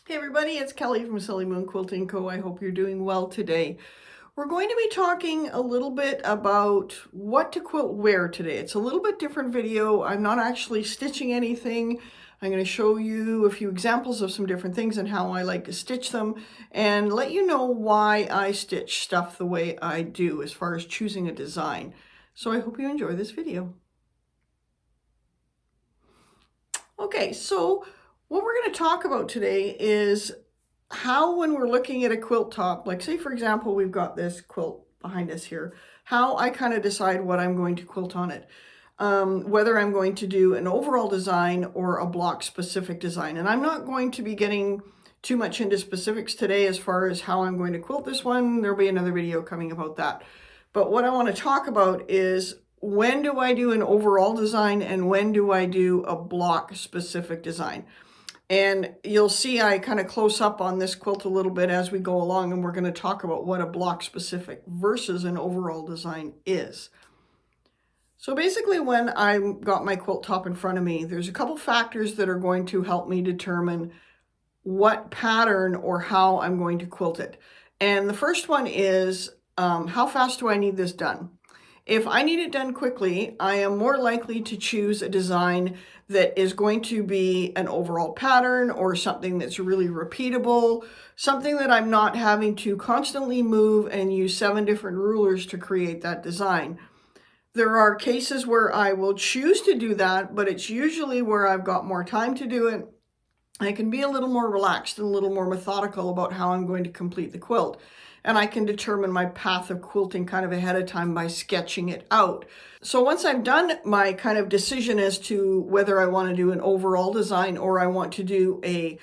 Hey everybody, it's Kelly from Silly Moon Quilting Co. I hope you're doing well today. We're going to be talking a little bit about what to quilt where today. It's a little bit different video. I'm not actually stitching anything. I'm going to show you a few examples of some different things and how I like to stitch them and let you know why I stitch stuff the way I do as far as choosing a design. So I hope you enjoy this video. Okay, so what we're going to talk about today is how, when we're looking at a quilt top, like say for example, we've got this quilt behind us here, how I kind of decide what I'm going to quilt on it. Whether I'm going to do an overall design or a block specific design. And I'm not going to be getting too much into specifics today as far as how I'm going to quilt this one. There'll be another video coming about that. But what I want to talk about is when do I do an overall design and when do I do a block specific design? And you'll see I kind of close up on this quilt a little bit as we go along, and we're going to talk about what a block specific versus an overall design is. So basically when I've got my quilt top in front of me, there's a couple factors that are going to help me determine what pattern or how I'm going to quilt it. And the first one is how fast do I need this done? If I need it done quickly, I am more likely to choose a design that is going to be an overall pattern or something that's really repeatable, something that I'm not having to constantly move and use 7 different rulers to create that design. There are cases where I will choose to do that, but it's usually where I've got more time to do it. I can be a little more relaxed and a little more methodical about how I'm going to complete the quilt. And I can determine my path of quilting kind of ahead of time by sketching it out. So once I've done my kind of decision as to whether I want to do an overall design or I want to do a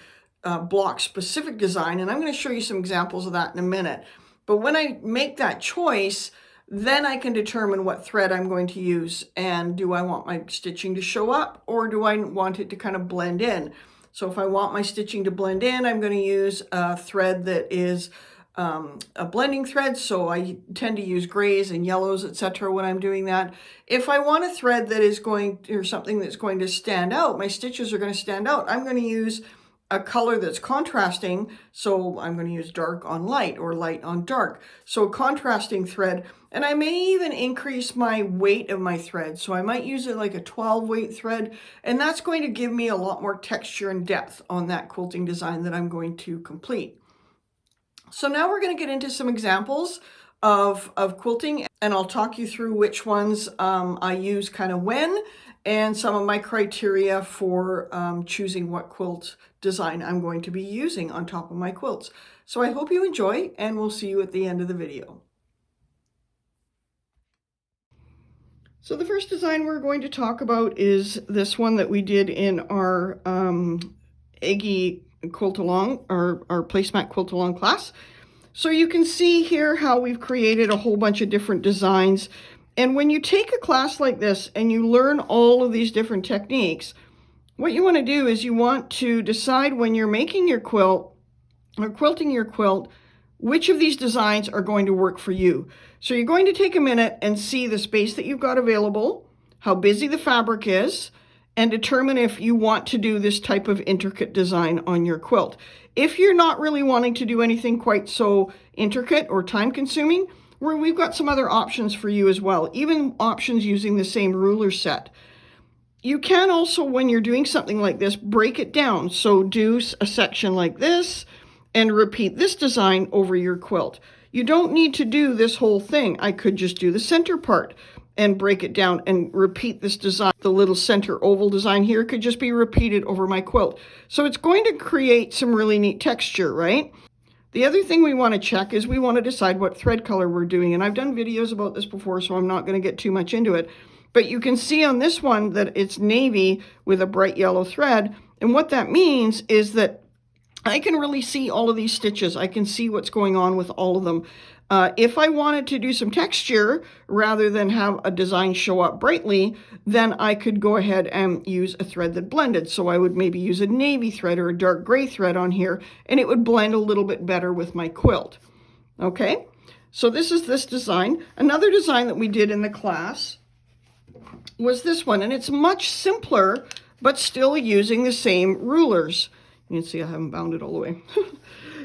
block specific design, and I'm going to show you some examples of that in a minute. But when I make that choice, then I can determine what thread I'm going to use. And do I want my stitching to show up or do I want it to kind of blend in? So if I want my stitching to blend in, I'm going to use a thread that is a blending thread, so I tend to use grays and yellows, etc. when I'm doing that. If I want a thread that is going, or something that's going to stand out, my stitches are going to stand out, I'm going to use a color that's contrasting, so I'm going to use dark on light or light on dark. So a contrasting thread, and I may even increase my weight of my thread. So I might use it like a 12 weight thread, and that's going to give me a lot more texture and depth on that quilting design that I'm going to complete. So now we're going to get into some examples of quilting, and I'll talk you through which ones I use kind of when, and some of my criteria for choosing what quilt design I'm going to be using on top of my quilts. So I hope you enjoy, and we'll see you at the end of the video. So the first design we're going to talk about is this one that we did in our Eggy quilt along, our placemat quilt along class. So you can see here how we've created a whole bunch of different designs. And when you take a class like this and you learn all of these different techniques, what you want to do is you want to decide when you're making your quilt or quilting your quilt, which of these designs are going to work for you. So you're going to take a minute and see the space that you've got available, how busy the fabric is, and determine if you want to do this type of intricate design on your quilt. If you're not really wanting to do anything quite so intricate or time-consuming, we've got some other options for you as well, even options using the same ruler set. You can also, when you're doing something like this, break it down. So do a section like this and repeat this design over your quilt. You don't need to do this whole thing. I could just do the center part and break it down and repeat this design. The little center oval design here could just be repeated over my quilt. So it's going to create some really neat texture, right? The other thing we want to check is we want to decide what thread color we're doing. And I've done videos about this before, so I'm not going to get too much into it. But you can see on this one that it's navy with a bright yellow thread. And what that means is that I can really see all of these stitches. I can see what's going on with all of them. If I wanted to do some texture rather than have a design show up brightly, then I could go ahead and use a thread that blended. So I would maybe use a navy thread or a dark gray thread on here, and it would blend a little bit better with my quilt. Okay, so this is this design. Another design that we did in the class was this one, and it's much simpler, but still using the same rulers. You can see I haven't bound it all the way.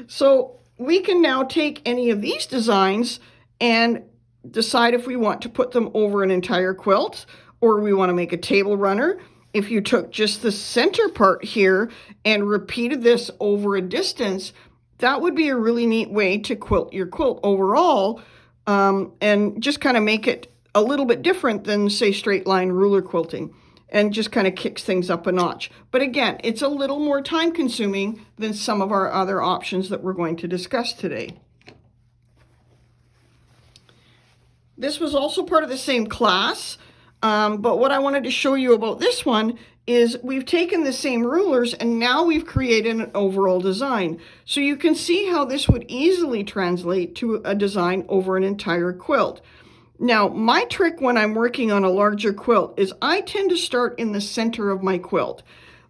So we can now take any of these designs and decide if we want to put them over an entire quilt or we want to make a table runner. If you took just the center part here and repeated this over a distance, that would be a really neat way to quilt your quilt overall, and just kind of make it a little bit different than, say, straight line ruler quilting, and just kind of kicks things up a notch. But again, it's a little more time consuming than some of our other options that we're going to discuss today. This was also part of the same class, but what I wanted to show you about this one is we've taken the same rulers and now we've created an overall design. So you can see how this would easily translate to a design over an entire quilt. Now, my trick when I'm working on a larger quilt is I tend to start in the center of my quilt.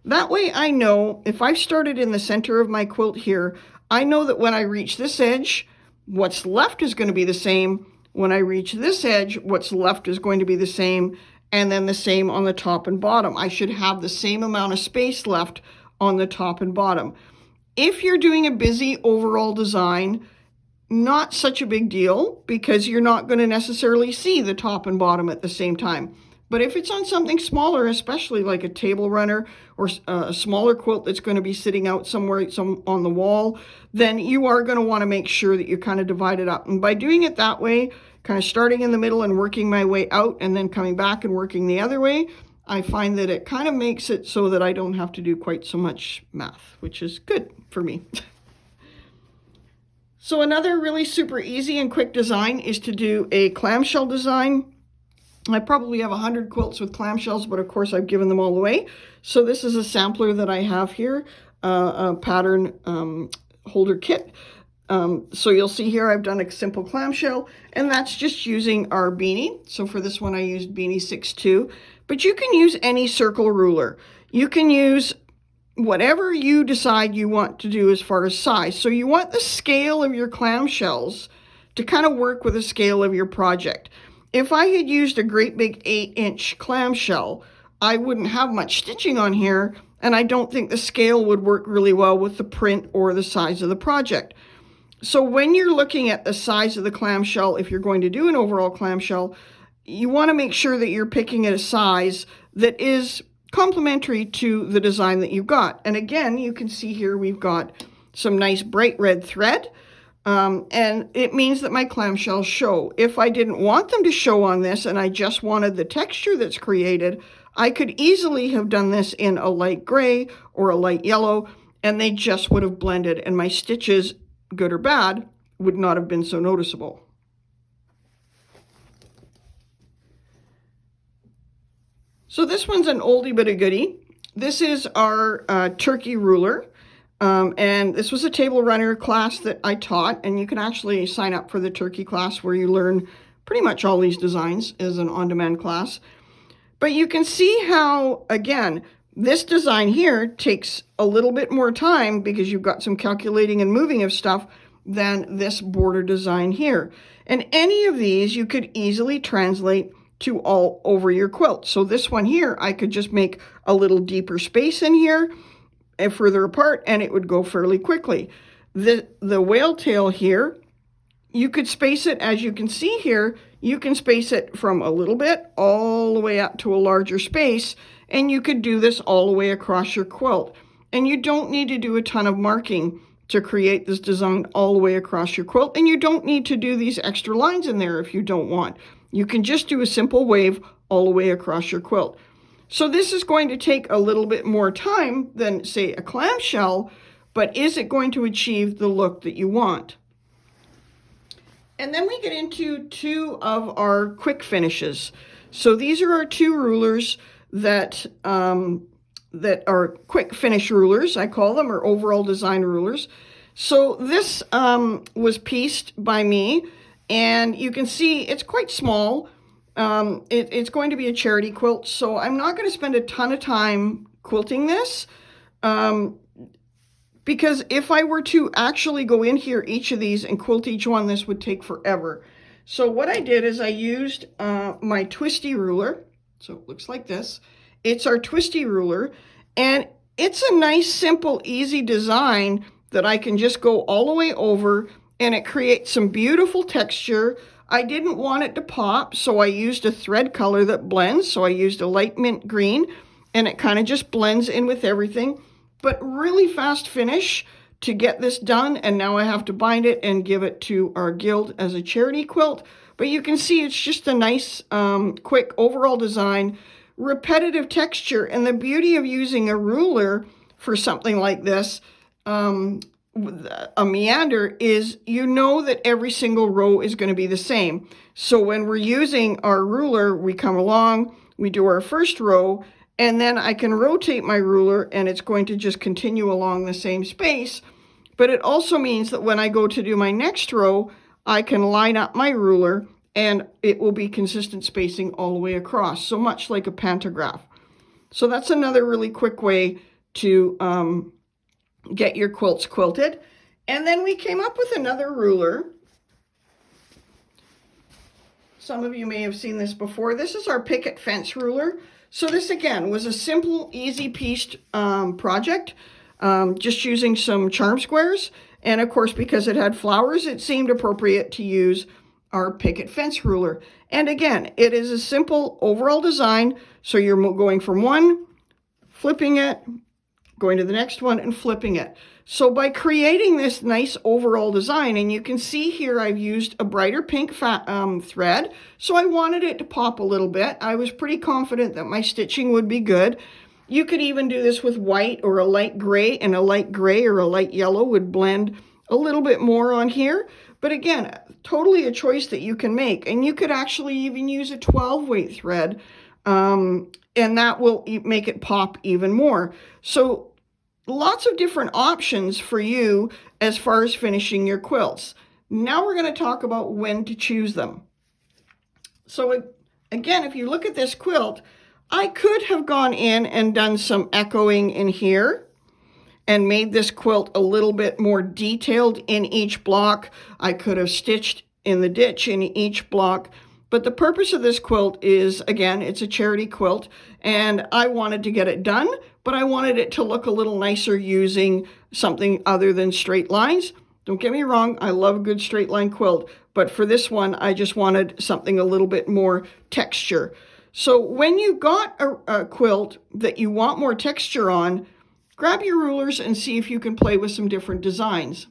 That way I know if I've started in the center of my quilt here, I know that when I reach this edge, what's left is going to be the same. When I reach this edge, what's left is going to be the same, and then the same on the top and bottom. I should have the same amount of space left on the top and bottom. If you're doing a busy overall design, not such a big deal because you're not going to necessarily see the top and bottom at the same time. But if it's on something smaller, especially like a table runner or a smaller quilt that's going to be sitting out somewhere on the wall, then you are going to want to make sure that you kind of divide it up. And by doing it that way, kind of starting in the middle and working my way out and then coming back and working the other way, I find that it kind of makes it so that I don't have to do quite so much math, which is good for me. So another really super easy and quick design is to do a clamshell design. I probably have 100 quilts with clamshells, but of course I've given them all away. So this is a sampler that I have here, a pattern holder kit. So you'll see here I've done a simple clamshell, and that's just using our beanie. So for this one I used beanie 6.2, but you can use any circle ruler. You can use whatever you decide you want to do as far as size. So you want the scale of your clamshells to kind of work with the scale of your project. If I had used a great big 8-inch clamshell, I wouldn't have much stitching on here, and I don't think the scale would work really well with the print or the size of the project. So when you're looking at the size of the clamshell, if you're going to do an overall clamshell, you want to make sure that you're picking a size that is complementary to the design that you've got. And again, you can see here we've got some nice bright red thread, and it means that my clamshells show. If I didn't want them to show on this and I just wanted the texture that's created, I could easily have done this in a light gray or a light yellow, and they just would have blended, and my stitches, good or bad, would not have been so noticeable. So this one's an oldie but a goodie. This is our turkey ruler, and this was a table runner class that I taught, and you can actually sign up for the turkey class where you learn pretty much all these designs as an on-demand class. But you can see how, again, this design here takes a little bit more time because you've got some calculating and moving of stuff than this border design here. And any of these you could easily translate to all over your quilt. So this one here, I could just make a little deeper space in here and further apart, and it would go fairly quickly. The whale tail here, you could space it, as you can see here, you can space it from a little bit all the way up to a larger space, and you could do this all the way across your quilt. And you don't need to do a ton of marking to create this design all the way across your quilt, and you don't need to do these extra lines in there if you don't want. You can just do a simple wave all the way across your quilt. So this is going to take a little bit more time than, say, a clamshell, but is it going to achieve the look that you want? And then we get into two of our quick finishes. So these are our two rulers that are quick finish rulers, I call them, or overall design rulers. So this was pieced by me, and you can see it's quite small. It's going to be a charity quilt, so I'm not going to spend a ton of time quilting this, because if I were to actually go in here, each of these, and quilt each one, this would take forever. So what I did is I used my twisty ruler. So it looks like this. It's our twisty ruler, and it's a nice, simple, easy design that I can just go all the way over, and it creates some beautiful texture. I didn't want it to pop, so I used a thread color that blends. So I used a light mint green, and it kind of just blends in with everything. But really fast finish to get this done, and now I have to bind it and give it to our guild as a charity quilt. But you can see it's just a nice, quick overall design, repetitive texture, and the beauty of using a ruler for something like this, a meander, is you know that every single row is going to be the same. So when we're using our ruler, we come along, we do our first row, and then I can rotate my ruler and it's going to just continue along the same space. But it also means that when I go to do my next row, I can line up my ruler and it will be consistent spacing all the way across, so much like a pantograph. So that's another really quick way to get your quilts quilted. And then we came up with another ruler. Some of you may have seen this before. This is our picket fence ruler. So this again was a simple, easy pieced project, just using some charm squares. And of course, because it had flowers, it seemed appropriate to use our picket fence ruler. And again, it is a simple overall design. So you're going from one, flipping it, going to the next one, and flipping it. So by creating this nice overall design, and you can see here I've used a brighter pink thread, so I wanted it to pop a little bit. I was pretty confident that my stitching would be good. You could even do this with white or a light gray, and a light gray or a light yellow would blend a little bit more on here. But again, totally a choice that you can make. And you could actually even use a 12-weight thread, and that will make it pop even more. So lots of different options for you as far as finishing your quilts. Now we're going to talk about when to choose them. So again, if you look at this quilt, I could have gone in and done some echoing in here and made this quilt a little bit more detailed in each block. I could have stitched in the ditch in each block. But the purpose of this quilt is, again, it's a charity quilt, and I wanted to get it done, but I wanted it to look a little nicer using something other than straight lines. Don't get me wrong, I love a good straight line quilt, but for this one, I just wanted something a little bit more texture. So when you got a quilt that you want more texture on, grab your rulers and see if you can play with some different designs.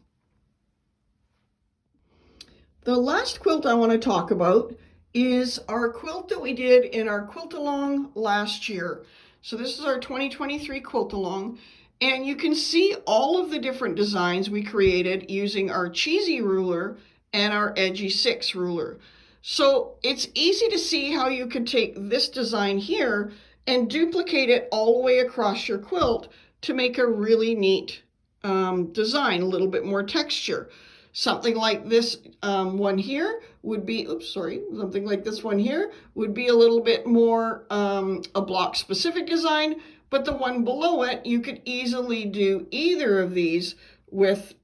The last quilt I want to talk about is our quilt that we did in our quilt-along last year. So this is our 2023 quilt-along, and you can see all of the different designs we created using our cheesy ruler and our edgy 6 ruler. So it's easy to see how you could take this design here and duplicate it all the way across your quilt to make a really neat design, a little bit more texture. Something like this one here would be, something like this one here would be a little bit more a block specific design, but the one below it, you could easily do either of these with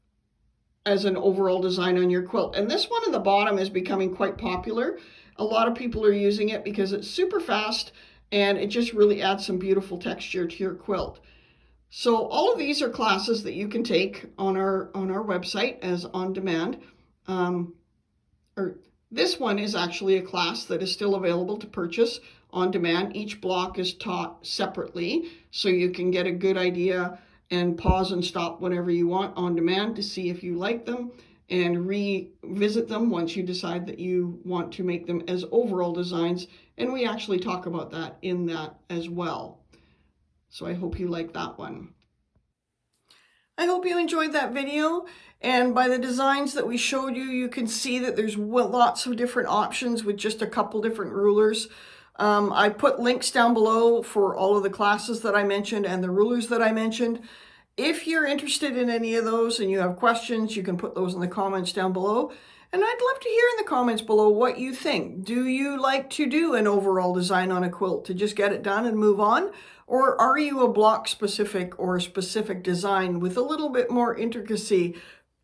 as an overall design on your quilt. And this one at the bottom is becoming quite popular. A lot of people are using it because it's super fast and it just really adds some beautiful texture to your quilt. So all of these are classes that you can take on our website as on demand. This one is actually a class that is still available to purchase on demand. Each block is taught separately, so you can get a good idea and pause and stop whenever you want on demand to see if you like them and revisit them once you decide that you want to make them as overall designs. And we actually talk about that in that as well. So I hope you like that one. I hope you enjoyed that video. And by the designs that we showed you, you can see that there's lots of different options with just a couple different rulers. I put links down below for all of the classes that I mentioned and the rulers that I mentioned. If you're interested in any of those and you have questions, you can put those in the comments down below. And I'd love to hear in the comments below what you think. Do you like to do an overall design on a quilt to just get it done and move on? Or are you a block specific or specific design with a little bit more intricacy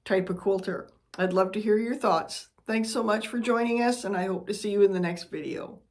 type of quilter? I'd love to hear your thoughts. Thanks so much for joining us, and I hope to see you in the next video.